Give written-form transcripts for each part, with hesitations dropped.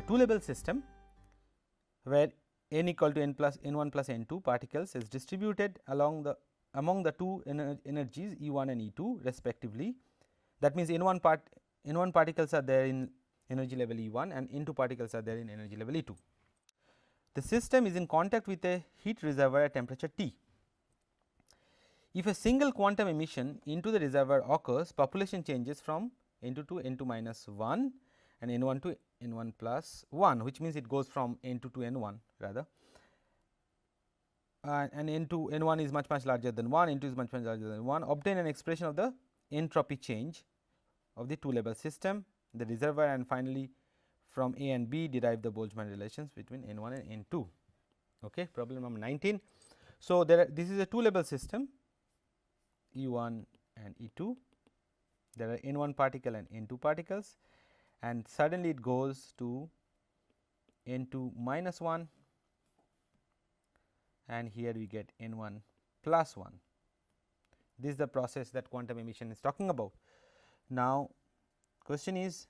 two level system where n equal to n1 plus n2 particles is distributed among the two energies E1 and E2 respectively. That means n1 particles are there in energy level E1 and n2 particles are there in energy level E2. The system is in contact with a heat reservoir at temperature T. If a single quantum emission into the reservoir occurs, population changes from N2 to N2 minus 1 and N1 to N1 plus 1, which means it goes from N2 to N1 rather, and N1 is much larger than 1, N2 is much larger than 1. Obtain an expression of the entropy change of the two level system, the reservoir, and finally, from A and B derive the Boltzmann relations between N1 and N2. Okay. Problem number 19. So, this is a two level system E1 and E2, there are N1 particle and N2 particles, and suddenly it goes to N2 minus 1 and here we get N1 plus 1. This is the process that quantum emission is talking about. Now, question is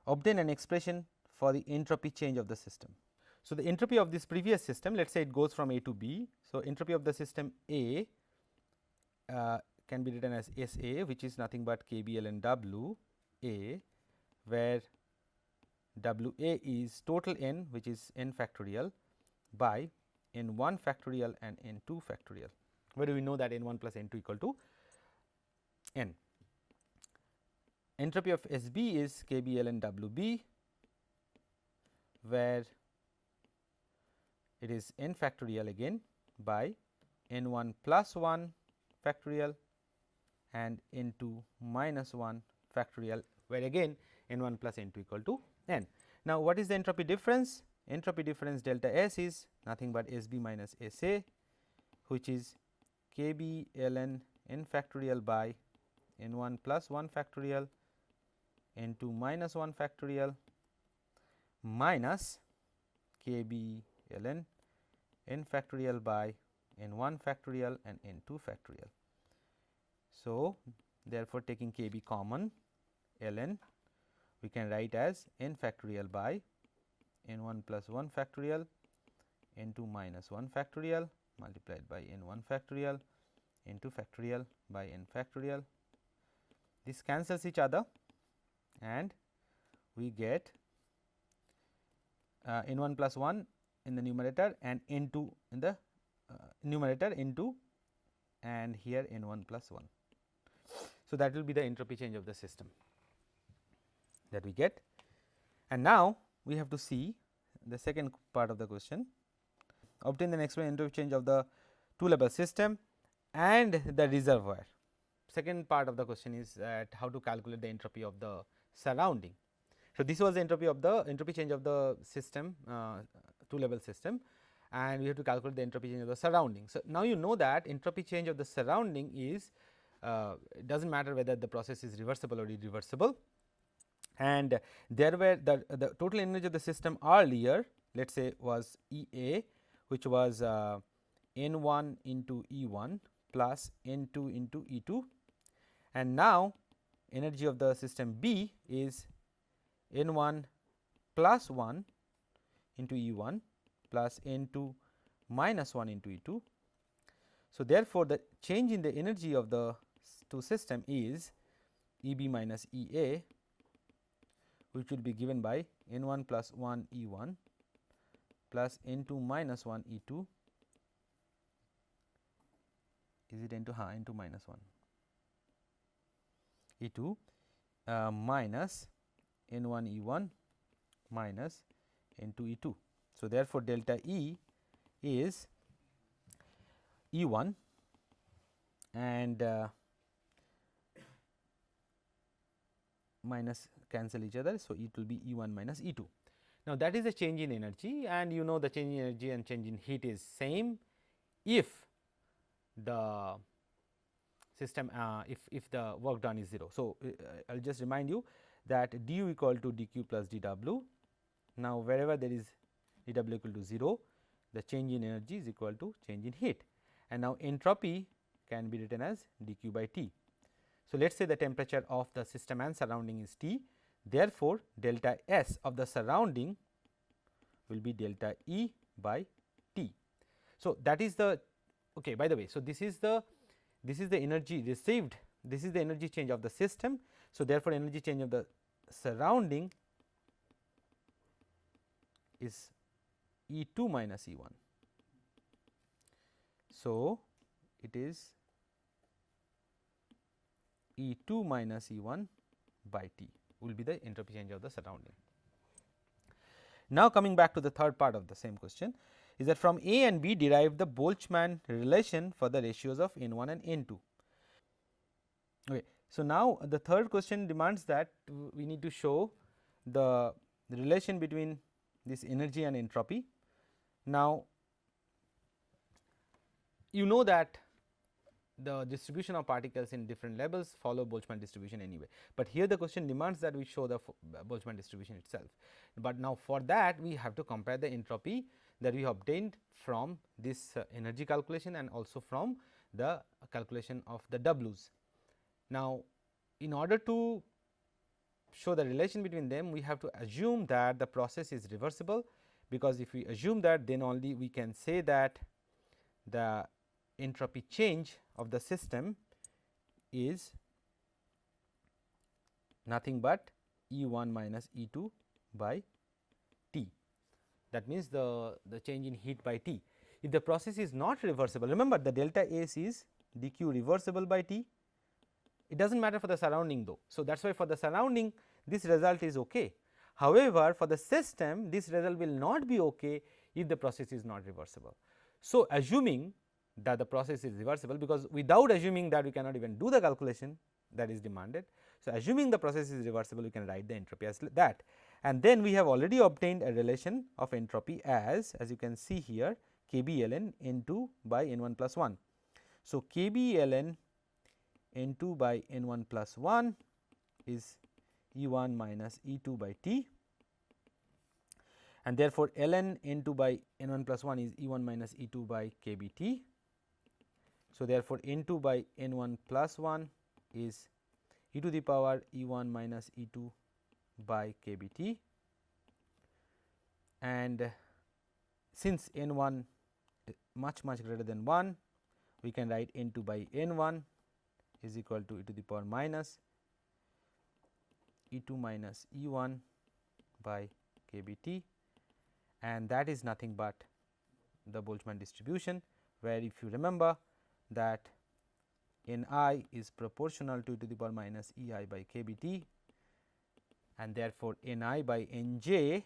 obtain an expression for the entropy change of the system. So, the entropy of this previous system, let us say it goes from A to B. So, entropy of the system A can be written as S A, which is nothing but K B ln W A, where W A is total n, which is n factorial, by n 1 factorial and n 2 factorial, where do we know that n 1 plus n 2 equal to n. Entropy of S B is K B ln W B, where it is n factorial again by n 1 plus 1 factorial and n 2 minus 1 factorial, where again n 1 plus n 2 equal to n. Now, what is the entropy difference? Entropy difference delta S is nothing but S B minus S A, which is K B ln n factorial by n 1 plus 1 factorial, n 2 minus 1 factorial, minus K B ln n factorial by n 1 factorial and n 2 factorial. So, therefore, taking K B common, ln we can write as n factorial by n 1 plus 1 factorial, n 2 minus 1 factorial multiplied by n 1 factorial, n 2 factorial by n factorial. This cancels each other and we get n 1 plus 1 in the numerator and n 2 in the numerator, n 2 and here n 1 plus 1. So, that will be the entropy change of the system that we get. And now, we have to see the second part of the question, obtain the next entropy change of the two level system and the reservoir. Second part of the question is that how to calculate the entropy of the surrounding. So, this was the entropy change of the system, two level system, and we have to calculate the entropy change of the surrounding. So, now you know that entropy change of the surrounding is it does not matter whether the process is reversible or irreversible, and there were the total energy of the system earlier, let us say, was E A, which was n 1 into E 1 plus n 2 into E 2, and now energy of the system B is n 1 plus 1 into E 1 plus n 2 minus 1 into E 2. So, therefore, the change in the energy of the two system is E B minus E A, which will be given by n 1 plus 1 E 1 plus n 2 minus 1 E 2, is it n 2 n 2 minus 1 E 2 minus n 1 E 1 minus n 2 E 2. So, therefore, delta E is E 1 and minus cancel each other. So, it will be E 1 minus E 2. Now, that is a change in energy, and you know the change in energy and change in heat is same if the system if the work done is 0. So, I will just remind you that du equal to dq plus dw. Now, wherever there is dw equal to 0, the change in energy is equal to change in heat, and now entropy can be written as dq by T. So, let us say the temperature of the system and surrounding is T. Therefore, delta S of the surrounding will be delta E by T. So, that is the okay, by the way. So, this is the energy received, this is the energy change of the system. So, therefore, energy change of the surrounding is E 2 minus E 1. So, it is E 2 minus E 1 by T will be the entropy change of the surrounding. Now, coming back to the third part of the same question is that from A and B derive the Boltzmann relation for the ratios of N 1 and N 2. Okay. So, now the third question demands that we need to show the relation between this energy and entropy. Now, you know that the distribution of particles in different levels follow Boltzmann distribution anyway, but here the question demands that we show the Boltzmann distribution itself. But now, for that we have to compare the entropy that we obtained from this energy calculation and also from the calculation of the W's. Now, in order to show the relation between them, we have to assume that the process is reversible, because if we assume that, then only we can say that the entropy change of the system is nothing but E 1 minus E 2 by T. That means, the change in heat by T. If the process is not reversible, remember the delta S is dq reversible by T. It does not matter for the surrounding though. So, that is why for the surrounding this result is okay. However, for the system this result will not be okay if the process is not reversible. So, assuming that the process is reversible, because without assuming that we cannot even do the calculation that is demanded. So, assuming the process is reversible, we can write the entropy as that, and then we have already obtained a relation of entropy as you can see here Kb ln N 2 by N 1 plus 1. So, Kb ln N 2 by N 1 plus 1 is E 1 minus E 2 by T, and therefore, ln N 2 by N 1 plus 1 is E 1 minus E 2 by Kb T. So, therefore, N 2 by N 1 plus 1 is e to the power E 1 minus E 2 by Kb T, and since N 1 much greater than 1, we can write N 2 by N 1 is equal to e to the power minus E 2 minus E 1 by Kb T, and that is nothing but the Boltzmann distribution, where if you remember that N I is proportional to e to the power minus E I by Kb T, and therefore, N I by N j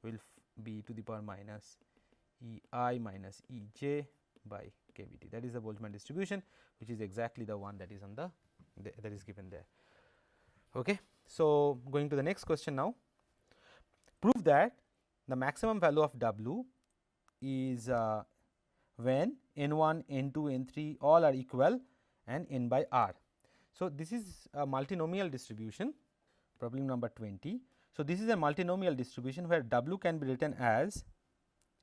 will be to the power minus E I minus E j by Kb T. That is the Boltzmann distribution, which is exactly the one that is on the that is given there. Okay. So, going to the next question now. Prove that the maximum value of W is when N 1, N 2, N 3 all are equal and N by R. So, this is a multinomial distribution, problem number 20. So, this is a multinomial distribution where W can be written as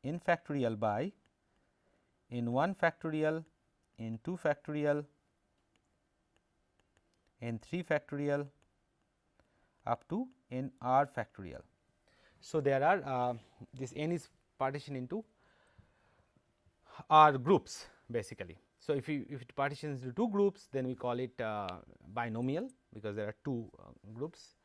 N factorial by N 1 factorial, N 2 factorial, N 3 factorial up to N R factorial. So, there are this N is partitioned into R groups basically. So, if it partitions into 2 groups, then we call it binomial, because there are 2 groups,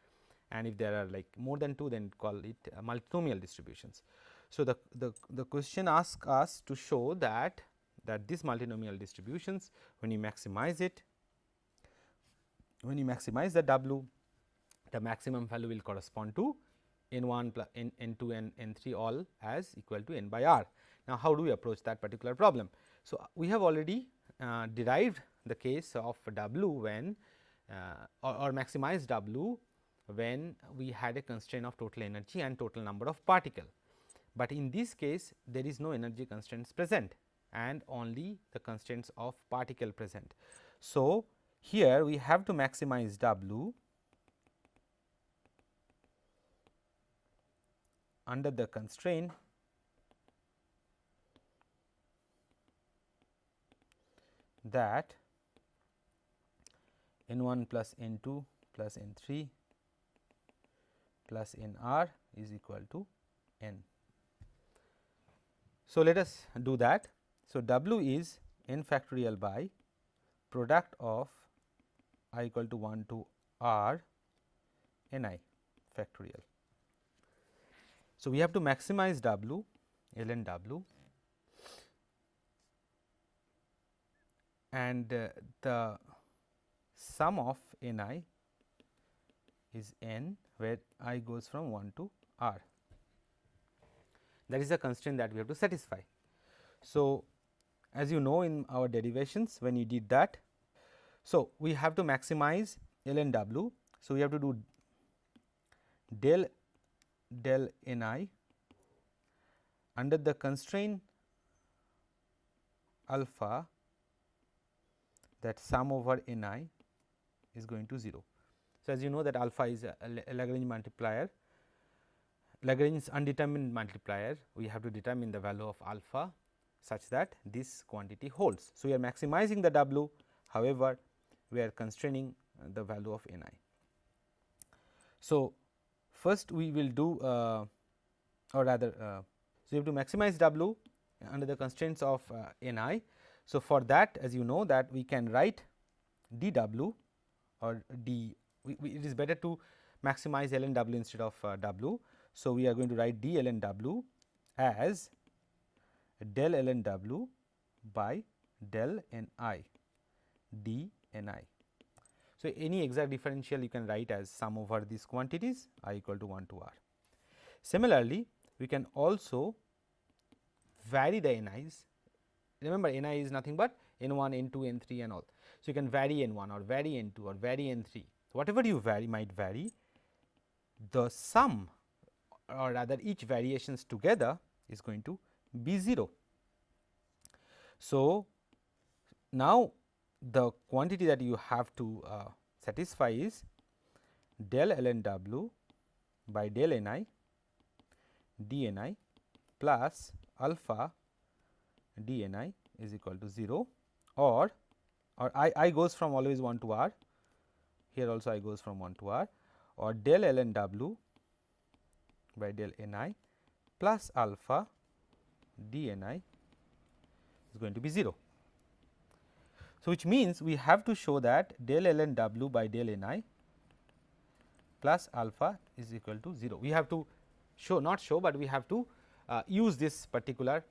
and if there are like more than 2, then call it multinomial distributions. So, the question asks us to show that these multinomial distributions, when you maximize it, when you maximize the W, the maximum value will correspond to N 1 plus N 2 and N 3 all as equal to N by R. Now, how do we approach that particular problem? So, we have already derived the case of W when or maximized W when we had a constraint of total energy and total number of particle, but in this case there is no energy constraints present and only the constraints of particle present. So, here we have to maximize W under the constraint that N 1 plus N 2 plus N 3 plus N R is equal to N. So, let us do that. So, W is n factorial by product of I equal to 1 to R n I factorial. So, we have to maximize W, ln W, and the sum of n I is n, where I goes from 1 to R. That is the constraint that we have to satisfy. So, as you know in our derivations when you did that, so we have to maximize ln W. So, we have to do del n I under the constraint alpha, that sum over n I is going to 0. So, as you know that alpha is a Lagrange multiplier, Lagrange undetermined multiplier. We have to determine the value of alpha such that this quantity holds. So, we are maximizing the W, however, we are constraining the value of n I. So, first we will do or rather, so you have to maximize W under the constraints of n I. So, for that, as you know that we can write dW or d, it is better to maximize ln W instead of W. So, we are going to write d ln W as del ln W by del n I d n I. So, any exact differential you can write as sum over these quantities I equal to 1 to R. Similarly, we can also vary the n i's. Remember, n I is nothing but n 1, n 2, n 3 and all. So, you can vary n 1 or vary n 2 or vary n 3, whatever you vary might vary, the sum or rather each variations together is going to be 0. So, now the quantity that you have to satisfy is del ln W by del n I d n I plus alpha d n I is equal to 0, or I goes from always 1 to R, here also I goes from 1 to R, or del ln W by del n I plus alpha d n I is going to be 0. So, which means we have to show that del ln W by del n I plus alpha is equal to 0. We have to show, not show, but we have to use this particular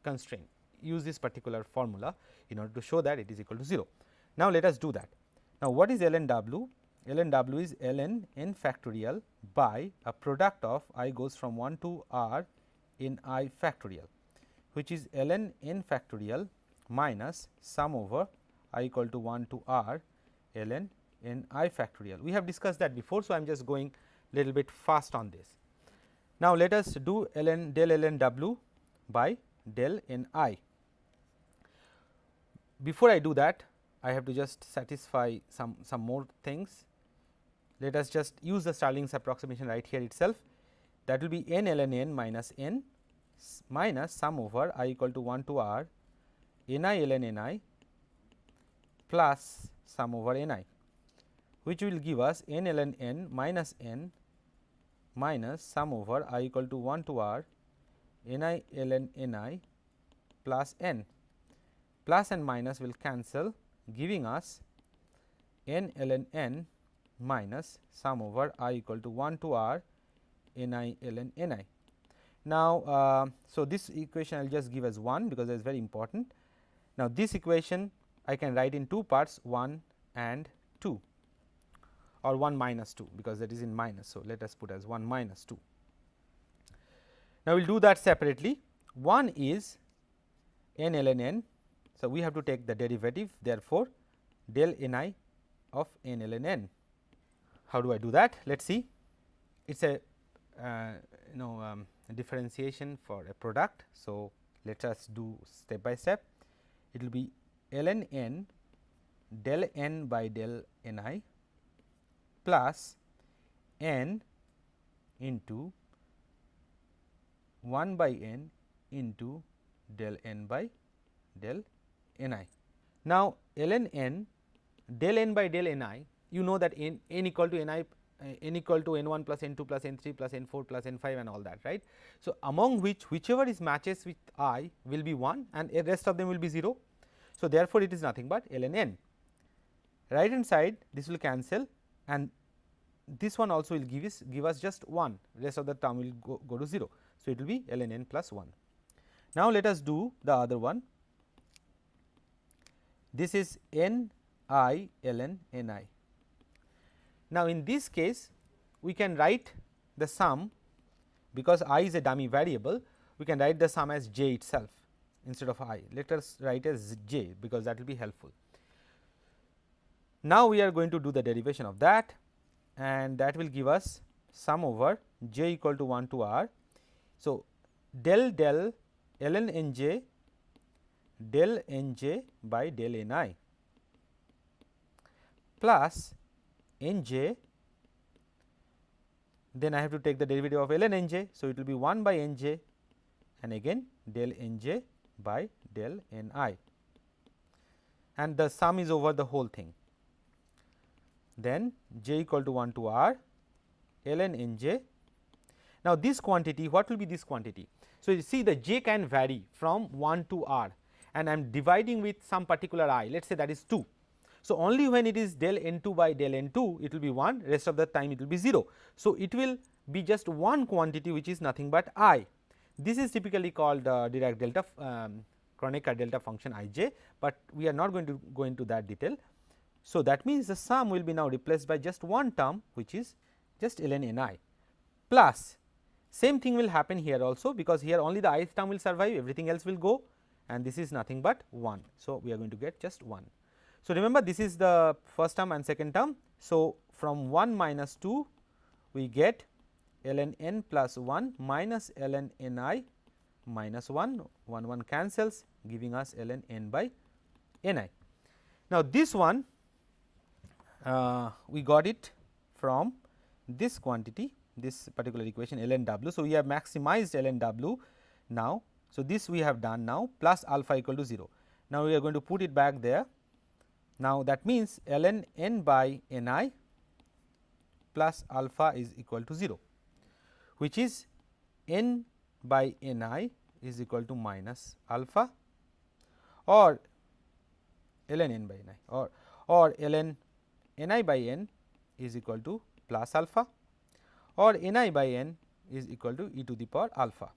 constraint, use this particular formula in order to show that it is equal to 0. Now, let us do that. Now, what is ln W? Ln W is ln n factorial by a product of I goes from 1 to R in I factorial, which is ln n factorial minus sum over I equal to 1 to R ln n I factorial. We have discussed that before. So, I am just going little bit fast on this. Now, let us do ln del ln W by del n I. Before I do that, I have to just satisfy some more things. Let us just use the Stirling's approximation right here itself. That will be n ln n minus n minus sum over I equal to 1 to R n I ln n I plus sum over n I, which will give us n ln n minus sum over I equal to 1 to R n I ln n I plus n. Plus and minus will cancel, giving us n ln n minus sum over I equal to 1 to R n I ln n I. Now, so this equation I will just give as 1 because that is very important. Now, this equation I can write in two parts, 1 and 2, or 1 minus 2, because that is in minus. So, let us put as 1 minus 2. Now, we will do that separately. 1 is n ln n. So, we have to take the derivative, therefore, del n I of n ln n. How do I do that? Let us see. It is a differentiation for a product. So, let us do step by step. It will be ln n del n by del n I plus n into 1 by n into del n by del n I. Now, ln n del n by del n I, you know that n equal to n I n equal to n 1 plus n 2 plus n 3 plus n 4 plus n 5 and all that, right. So, among whichever is matches with I will be 1 and the rest of them will be 0. So, therefore, it is nothing but ln n. Right hand side this will cancel and this one also will give us just 1, rest of the term will go to 0. So, it will be ln n plus 1. Now, let us do the other one. This is n I ln n I. Now, in this case we can write the sum, because I is a dummy variable, we can write the sum as j itself instead of I. Let us write as j, because that will be helpful. Now, we are going to do the derivation of that, and that will give us sum over j equal to 1 to r. So, del ln nj del nj by del ni plus nj, then I have to take the derivative of ln nj. So, it will be 1 by nj and again del nj by del ni, and the sum is over the whole thing. Then j equal to 1 to r ln nj. Now, this quantity, what will be this quantity? So, you see the j can vary from 1 to r and I am dividing with some particular I, let us say that is 2. So, only when it is del n 2 by del n 2 it will be 1, rest of the time it will be 0. So, it will be just one quantity which is nothing but I. This is typically called Dirac delta Kronecker delta function I j, but we are not going to go into that detail. So, that means the sum will be now replaced by just one term which is just ln n I, plus same thing will happen here also, because here only the ith term will survive, everything else will go, and this is nothing but 1. So, we are going to get just 1. So, remember this is the first term and second term. So, from 1 minus 2 we get ln n plus 1 minus ln n I minus 1, 1 cancels, giving us ln n by n I. Now, this one we got it from this quantity, this particular equation ln w. So, we have maximized ln w now. So, this we have done now, plus alpha equal to 0. Now, we are going to put it back there. Now, that means ln n by n I plus alpha is equal to 0, which is n by n I is equal to minus alpha, or ln n by n I, or ln n I by n is equal to plus alpha, or n I by n is equal to e to the power alpha.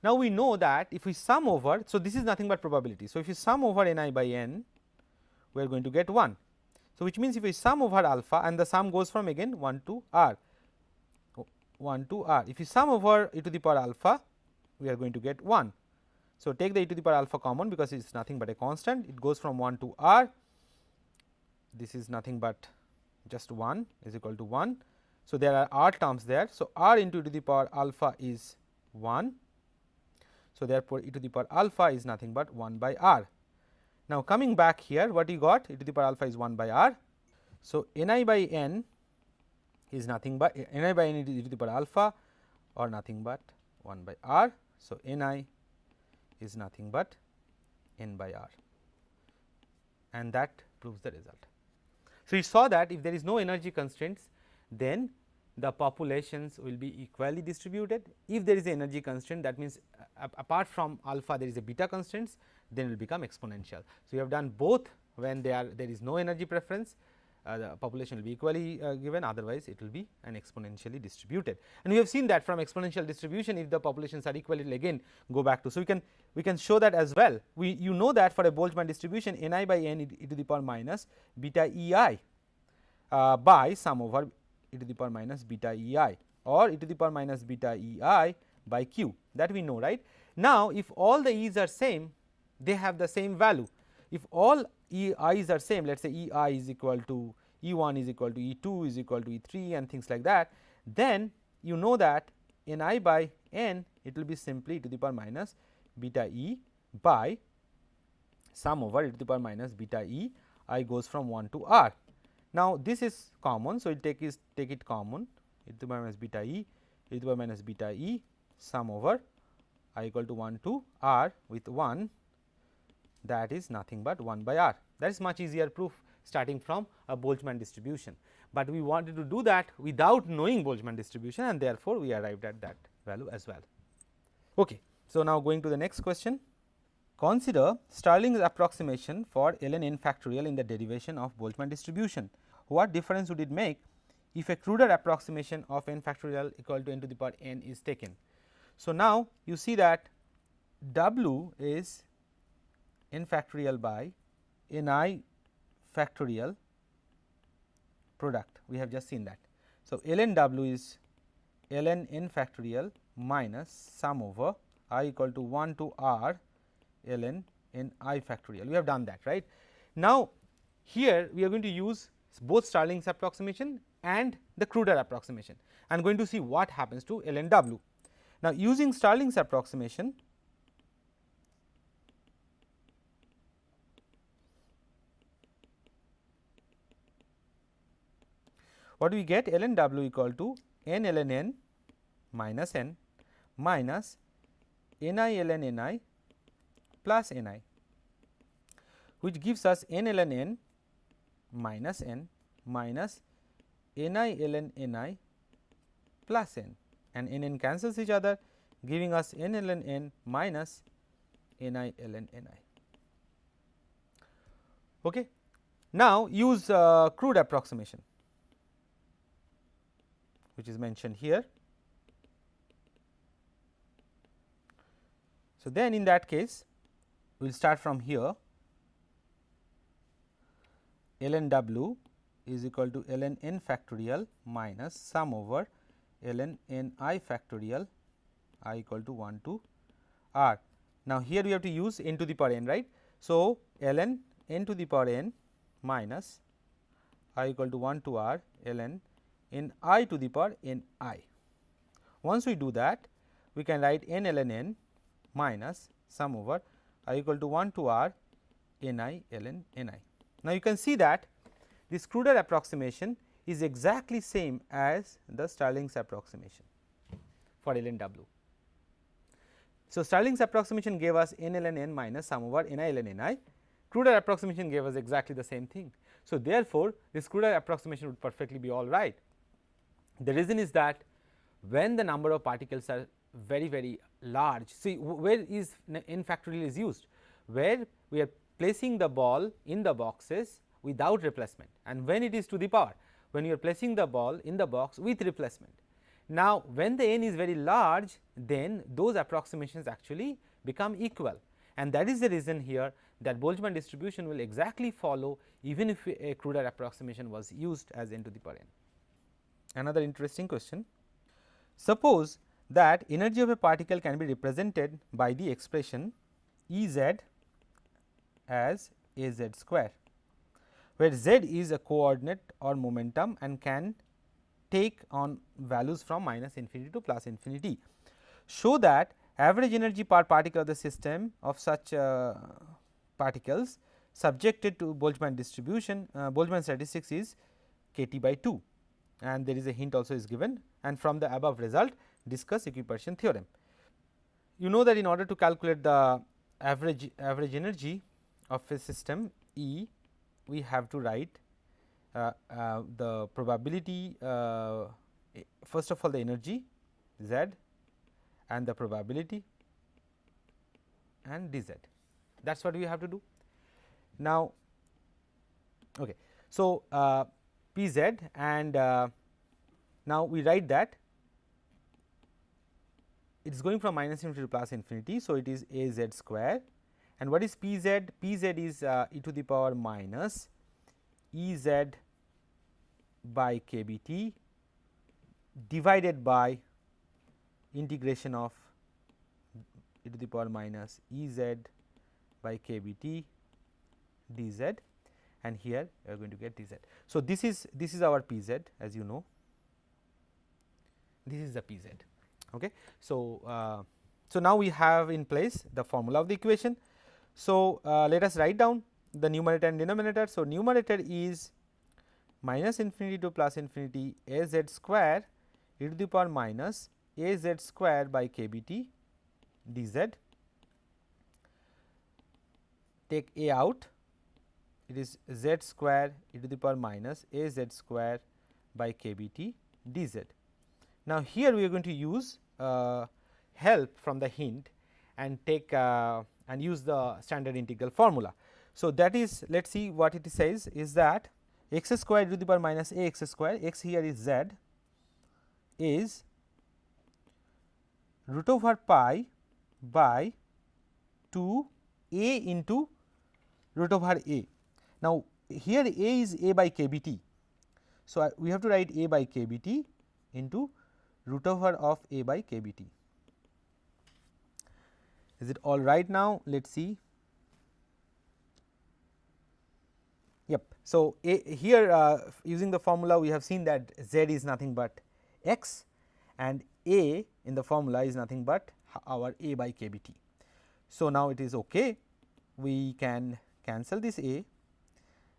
Now, we know that if we sum over, so this is nothing but probability. So, if you sum over n I by n, we are going to get 1. So, which means if we sum over alpha, and the sum goes from again 1 to r, 1 to r. If you sum over e to the power alpha, we are going to get 1. So, take the e to the power alpha common, because it is nothing but a constant, it goes from 1 to r, this is nothing but just 1 is equal to 1. So, there are r terms there. So, r into e to the power alpha is 1. So, therefore, e to the power alpha is nothing but 1 by r. Now, coming back here, what you got, e to the power alpha is 1 by r. So, n I by n is nothing but n I by n e to the power alpha, or nothing but 1 by r. So, n I is nothing but n by r, and that proves the result. So, we saw that if there is no energy constraints, then the populations will be equally distributed. If there is an energy constraint, that means apart from alpha there is a beta constraints, then it will become exponential. So, we have done both when there is no energy preference, the population will be equally given, otherwise it will be an exponentially distributed. And we have seen that from exponential distribution, if the populations are equal, it will again go back to. So, we can show that as well. You know that for a Boltzmann distribution, n I by n e to the power minus beta e I by sum over e to the power minus beta e I, or e to the power minus beta e I by q, that we know, right. Now, if all the e's are same, they have the same value. If all e i's are same, let us say e I is equal to e 1 is equal to e 2 is equal to e 3 and things like that, then you know that n I by n, it will be simply e to the power minus beta e by sum over e to the power minus beta e I goes from 1 to r. Now, this is common. So, take it common, e to the power minus beta e to the power minus beta e sum over I equal to 1 to r with 1, that is nothing but 1 by r. That is much easier proof starting from a Boltzmann distribution. but we wanted to do that without knowing Boltzmann distribution, and therefore, we arrived at that value as well. Okay. So, now going to the next question. Consider Stirling's approximation for ln n factorial in the derivation of Boltzmann distribution. What difference would it make if a cruder approximation of n factorial equal to n to the power n is taken? So, now you see that W is n factorial by ni factorial product, we have just seen that. So, ln W is ln n factorial minus sum over I equal to 1 to r ln n I factorial, we have done that, right. Now, here we are going to use both Stirling's approximation and the cruder approximation, I am going to see what happens to ln W. Now, using Stirling's approximation, what we get? Ln W equal to n ln n minus n minus ni ln ni plus ni, which gives us n ln n minus n minus ni ln ni plus n, and n cancels each other, giving us n ln n minus ni ln ni. Okay. Now, use crude approximation, which is mentioned here. So, then in that case, we will start from here. Ln W is equal to ln n factorial minus sum over ln n I factorial I equal to 1 to r. Now, here we have to use n to the power n, right. So, ln n to the power n minus I equal to 1 to r ln n I to the power n I. Once we do that, we can write n ln n minus sum over I equal to 1 to r n I ln n I. Now, you can see that this cruder approximation is exactly same as the Stirling's approximation for ln W. So, Stirling's approximation gave us n ln n minus sum over n I ln n I, cruder approximation gave us exactly the same thing. So, therefore, this cruder approximation would perfectly be all right. The reason is that when the number of particles are very large, see where is n factorial is used, where we are placing the ball in the boxes without replacement, and when it is to the power, when you are placing the ball in the box with replacement. Now, when the n is very large, then those approximations actually become equal, and that is the reason here that Boltzmann distribution will exactly follow even if a cruder approximation was used as n to the power n. Another interesting question. Suppose that energy of a particle can be represented by the expression E z as a z square, where z is a coordinate or momentum and can take on values from minus infinity to plus infinity. Show that average energy per particle of the system of such particles subjected to Boltzmann distribution, Boltzmann statistics is kT by 2, and there is a hint also is given, and from the above result discuss equipartition theorem. You know that in order to calculate the average energy of a system E, we have to write the probability, first of all the energy Z and the probability and dz. That is what we have to do. Now, okay. So, Pz, and now we write that it is going from minus infinity to plus infinity. So, it is a z square, and what is Pz? Pz is e to the power minus E z by kBt divided by integration of e to the power minus E z by kBt dz, and here we are going to get dz. So, this is our Pz, as you know, this is the Pz. Okay. So, so now we have in place the formula of the equation. So, let us write down the numerator and denominator. So, numerator is minus infinity to plus infinity a z square e to the power minus a z square by kBt dz. Take a out, it is z square e to the power minus a z square by kBT dz. Now, here we are going to use help from the hint and take and use the standard integral formula. So, that is, let us see what it says is that x square to the power minus a x square, x here is z, is root over pi by 2 a into root over a. Now, here a is a by kBT. So, we have to write a by kBT into root over of a by kBT. Is it all right now? Let us see. Yep. So, here using the formula we have seen that z is nothing but x and a in the formula is nothing but our a by kBT. So, now it is okay. We can cancel this a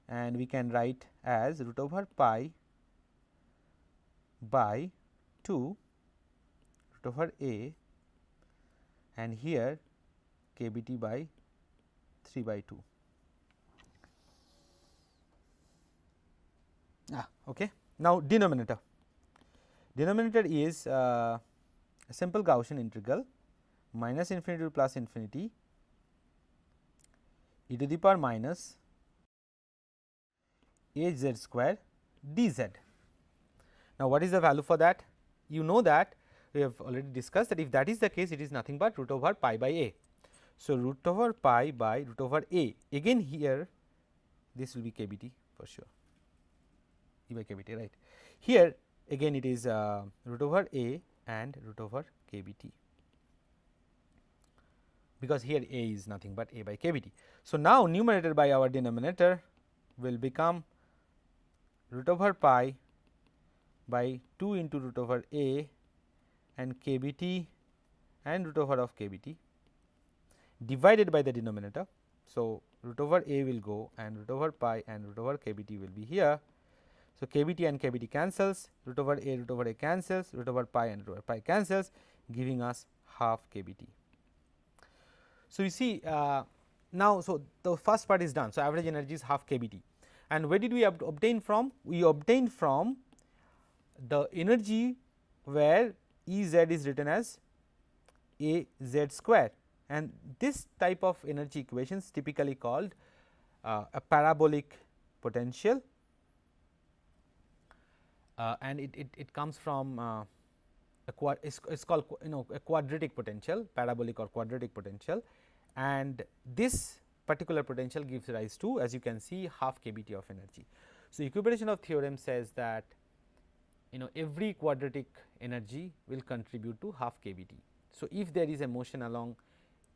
and we can write as root over pi by 2 root over a and here kBT by 3 by 2. Okay. Now, denominator is a simple Gaussian integral minus infinity to plus infinity e to the power minus a z square dz. Now, what is the value for that? You know that we have already discussed that if that is the case, it is nothing but root over pi by a. So, root over pi by root over a, again here this will be kBT for sure, e by kBT, right. Here again it is root over a and root over kBT, because here a is nothing but a by kBT. So, now numerator by our denominator will become root over pi by 2 into root over a and kBT and root over of kBT divided by the denominator. So, root over a will go and root over pi and root over kBT will be here. So, kBT and kBT cancels, root over a cancels, root over pi and root over pi cancels, giving us half kBT. So, you see now, so the first part is done. So, average energy is half kBT, and where did we obtain from? We obtained from the energy where E z is written as a z square, and this type of energy equations typically called a parabolic potential, and it comes from it's called a quadratic potential, parabolic or quadratic potential, and this particular potential gives rise to, as you can see, half kBT of energy. So, equivalation of theorem says that every quadratic energy will contribute to half kBT. So, if there is a motion along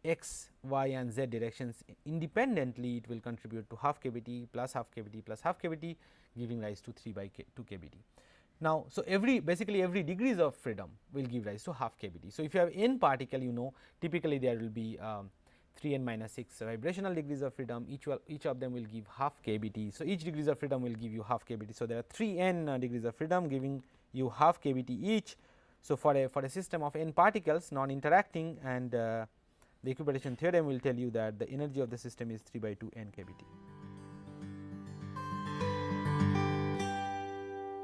x, y and z directions independently, it will contribute to half kBT plus half kBT plus half kBT, giving rise to 3 by 2 kBT. Now, so basically every degrees of freedom will give rise to half kBT. So, if you have n particle, typically there will be 3 n minus 6 vibrational degrees of freedom, each of them will give half kBT. So, each degrees of freedom will give you half kBT. So, there are 3 n degrees of freedom giving you half kBT each. So, for a system of n particles non interacting, and the equivalation theorem will tell you that the energy of the system is 3 by 2 n kBT.